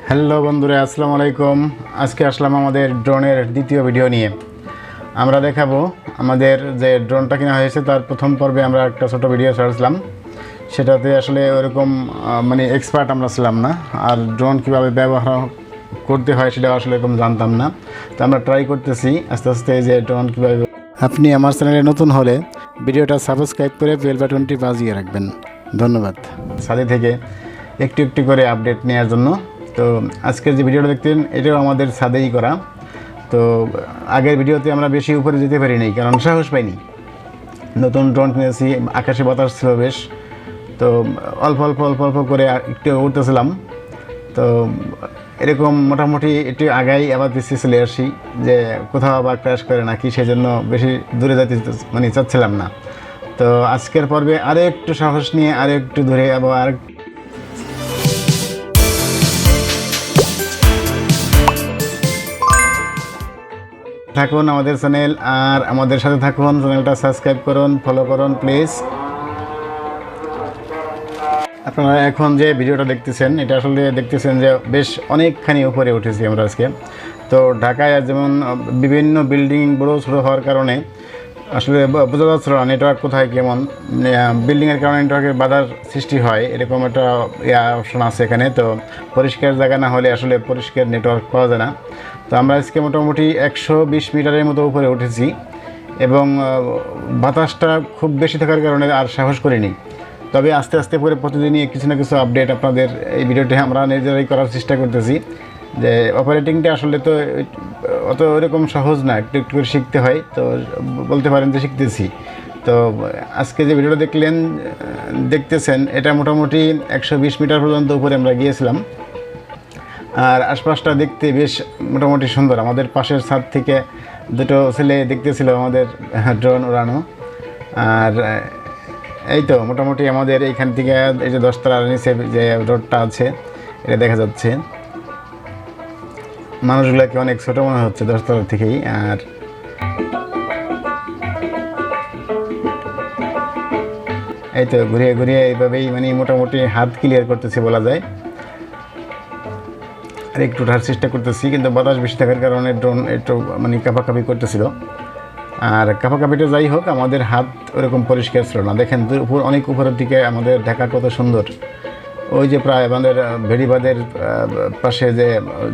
Hello বন্ধুরা, আসসালামু আলাইকুম। আজকে আসলাম আমাদের ড্রোনের দ্বিতীয় ভিডিও নিয়ে। আমরা দেখাবো আমাদের যে ড্রোনটা কেনা হয়েছে তার প্রথম পর্বে আমরা একটা ছোট ভিডিও ছাড়ছিলাম। সেটাতে আসলে ওরকম মানে এক্সপার্ট আমরা ছিলাম না, আর ড্রোন কীভাবে ব্যবহার করতে হয় সেটা আসলে এরকম জানতাম না। তো আমরা ট্রাই করতেছি আস্তে আস্তে যে ড্রোন কীভাবে। আপনি আমার চ্যানেলে নতুন হলে ভিডিওটা সাবস্ক্রাইব করে বেল বাটনটি বাজিয়ে রাখবেন। ধন্যবাদ। ছাদে থেকে একটু একটু করে আপডেট নেওয়ার জন্য। তো আজকের যে ভিডিওটা দেখতেন এটাও আমাদের ছাদেই করা। তো আগের ভিডিওতে আমরা বেশি উপরে যেতে পারিনি, কারণ সাহস পাইনি। নতুন ড্রোন কিনেছি, আকাশে বাতাস ছিল বেশ, তো অল্প অল্প অল্প অল্প করে একটু উঠতেছিলাম। তো এরকম মোটামুটি একটু আগাই আবার পিছিয়ে চলে আসি, যে কোথাও আবার ক্র্যাশ করে নাকি, সেজন্য বেশি দূরে যেতে মানে চাচ্ছিলাম না। তো আজকের পর্বে আরও একটু সাহস নিয়ে আরও একটু দূরে আবার থাকুন আমাদের চ্যানেল, আর আমাদের সাথে থাকুন। চ্যানেলটা সাবস্ক্রাইব করুন, ফলো করুন প্লিজ। আপনারা এখন যে ভিডিওটা দেখতেছেন এটা আসলে দেখতেছেন যে বেশ অনেকখানি উপরে উঠেছি আমরা আজকে। তো ঢাকায় যেমন বিভিন্ন বিল্ডিং বড়ো ছোটো হওয়ার কারণে আসলে বোঝা যাচ্ছিল না নেটওয়ার্ক কোথায় কেমন। বিল্ডিংয়ের কারণে নেটওয়ার্কের বাধার সৃষ্টি হয়, এরকম একটা অপশন আছে এখানে। তো পরিষ্কার জায়গা না হলে আসলে পরিষ্কার নেটওয়ার্ক পাওয়া যায় না। তো আমরা আজকে মোটামুটি 120 মিটারের মতো উপরে উঠেছি, এবং বাতাসটা খুব বেশি থাকার কারণে আর সাহস করিনি। তবে আস্তে আস্তে করে প্রতিদিনই কিছু না কিছু আপডেট আপনাদের এই ভিডিওটি আমরা নিজেরাই করার চেষ্টা করতেছি। যে অপারেটিংটা আসলে তো অত ওরকম সহজ না, একটু একটু করে শিখতে হয়। তো বলতে পারেন যে শিখতেছি। তো আজকে যে ভিডিওটা দেখতেছেন এটা মোটামুটি 120 মিটার পর্যন্ত উপরে আমরা গিয়েছিলাম। আর আশপাশটা দেখতে বেশ মোটামুটি সুন্দর। আমাদের পাশের ছাদ থেকে দুটো ছেলে দেখতেছিল আমাদের ড্রোন ওড়ানো। আর এই তো মোটামুটি আমাদের এইখান থেকে এই যে 10 তলার নিচে যে রোডটা আছে এটা দেখা যাচ্ছে। মানুষগুলোকে অনেক ছোটো মনে হচ্ছে 10 তলার থেকেই। আর এই তো ঘুরিয়ে ঘুরিয়ে এইভাবেই মানে মোটামুটি হাত ক্লিয়ার করতেছি বলা যায়। আর একটু ওঠার চেষ্টা করতেছি, কিন্তু বাতাস বেশি থাকার কারণে ড্রোন একটু মানে কাঁপাকাঁপি করতেছিল। আর কাঁপাকাঁপিটা যাই হোক, আমাদের হাত ওরকম পরিষ্কার ছিল না। দেখেন উপর অনেক উপরের দিকে আমাদের ঢাকা কত সুন্দর। ওই যে প্রায় আমাদের ভেড়িবাঁধের পাশে যে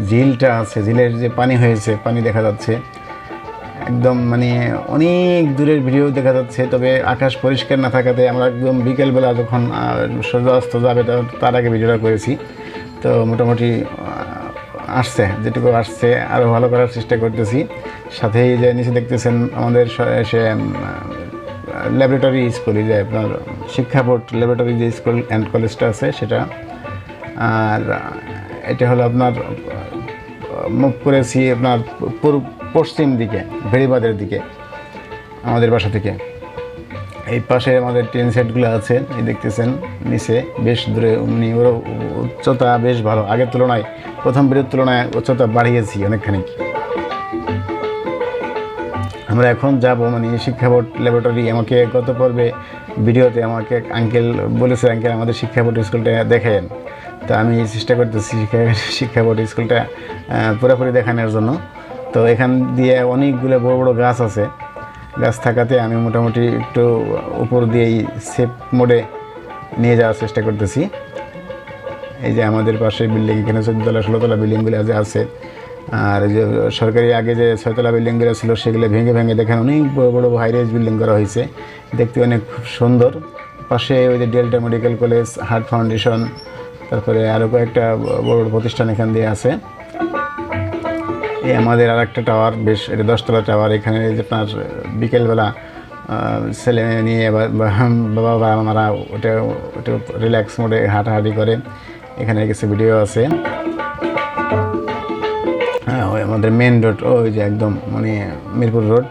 ঝিলটা আছে, ঝিলের যে পানি হয়েছে, পানি দেখা যাচ্ছে একদম মানে অনেক দূরের ভিডিও দেখা যাচ্ছে। তবে আকাশ পরিষ্কার না থাকাতে আমরা একদম বিকেলবেলা যখন সূর্যাস্ত যাবে তার আগে ভিডিওটা করেছি। তো মোটামুটি আসছে, যেটুকু আসছে আরও ভালো করার চেষ্টা করতেছি। সাথেই যে নিচে দেখতেছেন আমাদের সে ল্যাবরেটরি স্কুল, যে আপনার শিক্ষা বোর্ড ল্যাবরেটরি যে স্কুল অ্যান্ড কলেজটা আছে সেটা। আর এটা হলো আপনার মুভ করেছি আপনার পশ্চিম দিকে, ভেড়িবাঁধের দিকে আমাদের বাসা থেকে। এই পাশে আমাদের টিন সেটগুলো আছে, এই দেখতেছেন নিচে বেশ দূরে, মানে ওর উচ্চতা বেশ ভালো। আগের তুলনায় প্রথম ভিডিওর তুলনায় উচ্চতা বাড়িয়েছি অনেকখানি। আমরা এখন যাব মানে শিক্ষা বোর্ড ল্যাবরেটরি। আমাকে গত পর্বে ভিডিওতে আমাকে আঙ্কেল বলেছে, আঙ্কেল আমাদের শিক্ষা বোর্ড স্কুলটা দেখেন। তো আমি চেষ্টা করতেছি শিক্ষা বোর্ড স্কুলটা পুরোপুরি দেখানোর জন্য। তো এখান দিয়ে অনেকগুলো বড় বড় গাছ আছে, গাছ থাকাতে আমি মোটামুটি একটু উপর দিয়েই সেফ মোডে নিয়ে যাওয়ার চেষ্টা করতেছি। এই যে আমাদের পাশে বিল্ডিং, এখানে 14 তলা 16 তলা বিল্ডিংগুলো যে আছে, আর যে সরকারি আগে যে 6 তলা বিল্ডিংগুলো ছিল সেগুলো ভেঙে ভেঙে দেখেন অনেক বড় বড় হাইরাইজ বিল্ডিং করা হয়েছে, দেখতে অনেক খুব সুন্দর। পাশে ওই যে delta medical college, heart foundation, তারপরে আরও কয়েকটা বড় বড় প্রতিষ্ঠান এখান দিয়ে আছে। এই আমাদের আর একটা টাওয়ার, বেশ এটা 10 তলা টাওয়ার। এখানে আপনার বিকেলবেলা ছেলে নিয়ে বাবা মারা ওটা রিল্যাক্স মোডে হাঁটাহাঁটি করে। এখানে কিছু ভিডিও আছে। হ্যাঁ, ওই আমাদের মেন রোড, ওই যে একদম মানে মিরপুর রোড,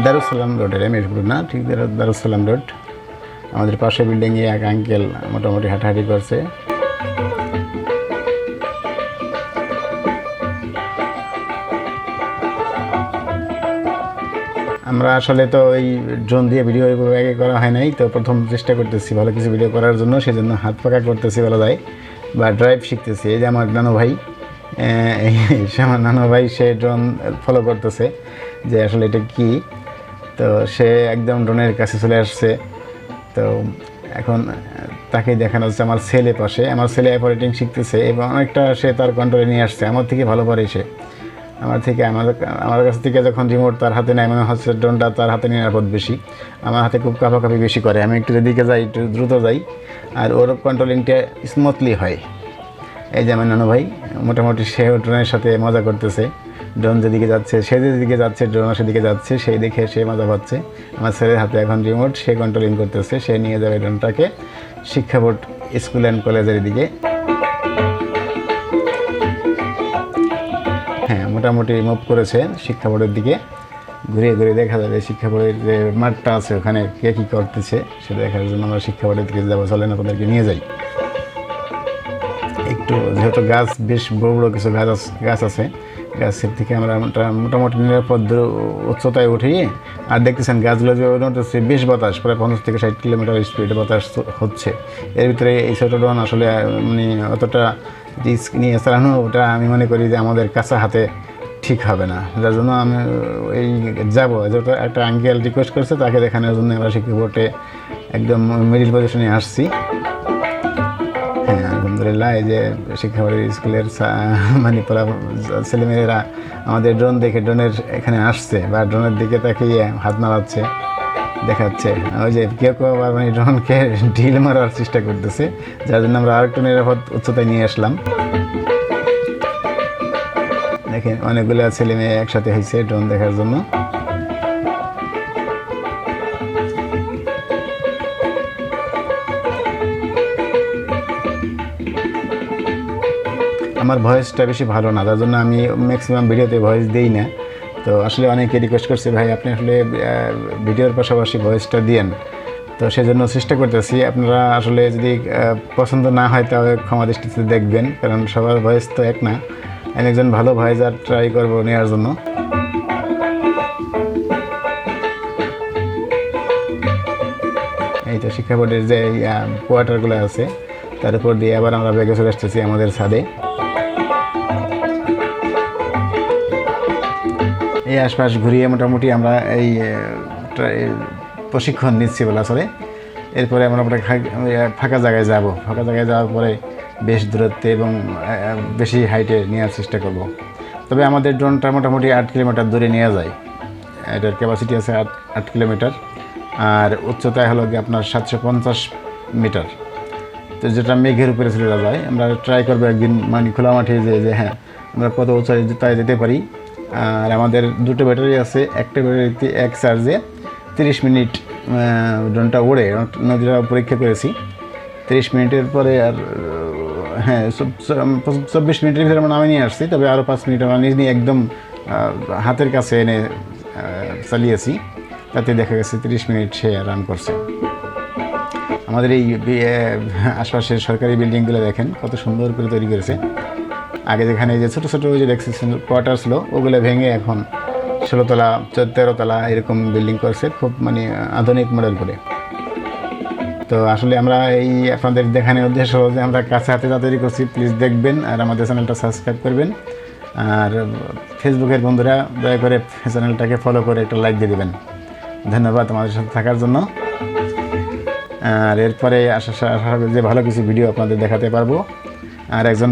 দারুসালাম রোড। এটা মিরপুর না, ঠিক দারুসালাম রোড। আমাদের পাশে বিল্ডিংয়ে এক আঙ্কেল মোটামুটি হাঁটাহাঁটি করছে। আমরা আসলে তো ওই ড্রোন দিয়ে ভিডিও আগে করা হয় নাই, তো প্রথম চেষ্টা করতেছি ভালো কিছু ভিডিও করার জন্য, সেজন্য হাত পাকা করতেছি বলা যায়, বা ড্রাইভ শিখতেছি। এই যে আমার নানু ভাই, আমার নানু ভাই সে ড্রোন ফলো করতেছে যে আসলে এটা কি। তো সে একদম ড্রোনের কাছে চলে আসছে। তো এখন তাকে দেখানো হচ্ছে আমার ছেলে পাশে, আমার ছেলে অপারেটিং শিখতেছে এবং অনেকটা সে তার কন্ট্রোলে নিয়ে আসছে, আমার থেকে ভালো পারে সে। আমার কাছ থেকে যখন রিমোট তার হাতে নেয়, মনে হচ্ছে ড্রোনটা তার হাতে নিরাপদ বেশি। আমার হাতে খুব কাঁপাকাঁপি বেশি করে, আমি একটু যেদিকে যাই একটু দ্রুত যাই, আর ওর কন্ট্রোলিংটা স্মুথলি হয়। এই যে আমার নানু ভাই মোটামুটি সে ড্রোনের সাথে মজা করতেছে, ড্রোন যেদিকে যাচ্ছে সে যেদিকে যাচ্ছে ড্রোন সেদিকে যাচ্ছে, সেই দেখে সে মজা পাচ্ছে। আমার ছেলের হাতে এখন রিমোট, সে কন্ট্রোলিং করতেছে, সে নিয়ে যাবে ড্রোনটাকে শিক্ষা বোর্ড স্কুল অ্যান্ড কলেজের দিকে। হ্যাঁ, মোটামুটি মুভ করেছে শিক্ষা বোর্ডের দিকে। ঘুরিয়ে ঘুরিয়ে দেখা যাবে শিক্ষা বোর্ডের যে মাঠটা আছে ওখানে কে কী করতেছে সে দেখার জন্য আমরা শিক্ষা বোর্ডের দিকে যাবো। চলেন আপনাদেরকে নিয়ে যাই। একটু যেহেতু গাছ বেশ বড় বড় কিছু গাছ আছে, গাছের থেকে আমরা মোটামুটি নিরাপদ উচ্চতায় উঠিয়ে, আর দেখতেছেন গাছগুলো যে উঠতেছে বেশ বাতাস, প্রায় 50 থেকে 60 কিলোমিটার স্পিডে বাতাস হচ্ছে। এর ভিতরে এই ছোটো ড্রোন আসলে মানে অতটা রিস্ক নিয়ে চালানো, ওটা আমি মনে করি যে আমাদের কাছে হাতে ঠিক হবে না। যার জন্য আমি এই যাবো, যেহেতু একটা আঙ্কেল রিকোয়েস্ট করছে তাকে দেখানোর জন্য আমরা শিক্ষা বোর্ডে একদম মিডিল পজিশনে আসছি। হ্যাঁ, আলহামদুলিল্লাহ। এই যে শিক্ষা বোর্ডের স্কুলের মানে ছেলেমেয়েরা আমাদের ড্রোন দেখে ড্রোনের এখানে আসছে বা ড্রোনের দিকে তাকিয়ে হাত নাড়াচ্ছে, দেখাচ্ছে। ওই যে কেউ কেউ আবার মানে ড্রোনকে ঢিল মারার চেষ্টা করতেছে, যার জন্য আমরা আরেকটু নিরাপদ উচ্চতায় নিয়ে আসলাম। দেখেন অনেকগুলো ছেলে মেয়ে একসাথে হয়েছে ড্রোন দেখার জন্য। আমার ভয়েসটা বেশি ভালো না, তার জন্য আমি ম্যাক্সিমাম ভিডিওতে ভয়েস দিই না। তো আসলে অনেকে রিকোয়েস্ট করছে, ভাই আপনি আসলে ভিডিওর পাশাপাশি ভয়েসটা দিয়েন। তো সেজন্য চেষ্টা করতেছি। আপনারা আসলে যদি পছন্দ না হয় তাহলে ক্ষমা দৃষ্টিতে দেখবেন, কারণ সবার ভয়েস তো এক না। আমি একজন ভালো ভয়েসার ট্রাই করবো নেওয়ার জন্য। এই তো শিক্ষা বোর্ডের যে কোয়ার্টারগুলো আছে তার উপর দিয়ে আবার আমরা বেগে চলে আসতেছি আমাদের ছাদে। এই আশপাশ ঘুরিয়ে মোটামুটি আমরা এই প্রশিক্ষণ নিচ্ছি বলা চলে। এরপরে আমরা ফাঁকা জায়গায় যাব। ফাঁকা জায়গায় যাওয়ার পরে বেশ দূরত্বে এবং বেশি হাইটে নেওয়ার চেষ্টা করব। তবে আমাদের ড্রোনটা মোটামুটি 8 কিলোমিটার দূরে নিয়ে যায়। এটার ক্যাপাসিটি আছে 8 কিলোমিটার, আর উচ্চতায় হলো কি আপনার 750 মিটার। তো যেটা মেঘের উপরে চলে যায়। আমরা ট্রাই করবো একদিন মানে খোলা মাঠে যে হ্যাঁ আমরা কত উচ্চতায় যেতে পারি। আর আমাদের দুটো ব্যাটারি আছে, একটা ব্যাটারিতে এক চার্জে 30 মিনিট ড্রোনটা ওড়ে। নদীটা পরীক্ষা করেছি 30 মিনিটের পরে, আর হ্যাঁ 24 মিনিটের ভিতরে আমরা নামে নিয়ে আসছি। তবে আরও 5 মিনিট আমরা নিয়ে একদম হাতের কাছে এনে চালিয়েছি, তাতে দেখা গেছে 30 মিনিট সে রান করছে। আমাদের এই আশপাশের সরকারি বিল্ডিংগুলো দেখেন কত সুন্দর করে তৈরি করেছে। আগে যেখানে যে ছোটো ছোটো যে দেখছেন কোয়ার্টার ছিল, ওগুলো ভেঙে এখন 16 তলা 13 তলা এরকম বিল্ডিং করছে, খুব মানে আধুনিক মডেল করে। তো আসলে আমরা এই আপনাদের দেখানোর উদ্দেশ্য হলো যে আমরা কাছে হাতে যা তৈরি করছি, প্লিজ দেখবেন আর আমাদের চ্যানেলটা সাবস্ক্রাইব করবেন। আর ফেসবুকের বন্ধুরা দয়া করে চ্যানেলটাকে ফলো করে একটা লাইক দিয়ে দেবেন। ধন্যবাদ আমাদের সাথে থাকার জন্য। আর এরপরে আশা করি যে ভালো কিছু ভিডিও আপনাদের দেখাতে পারবো। আর একজন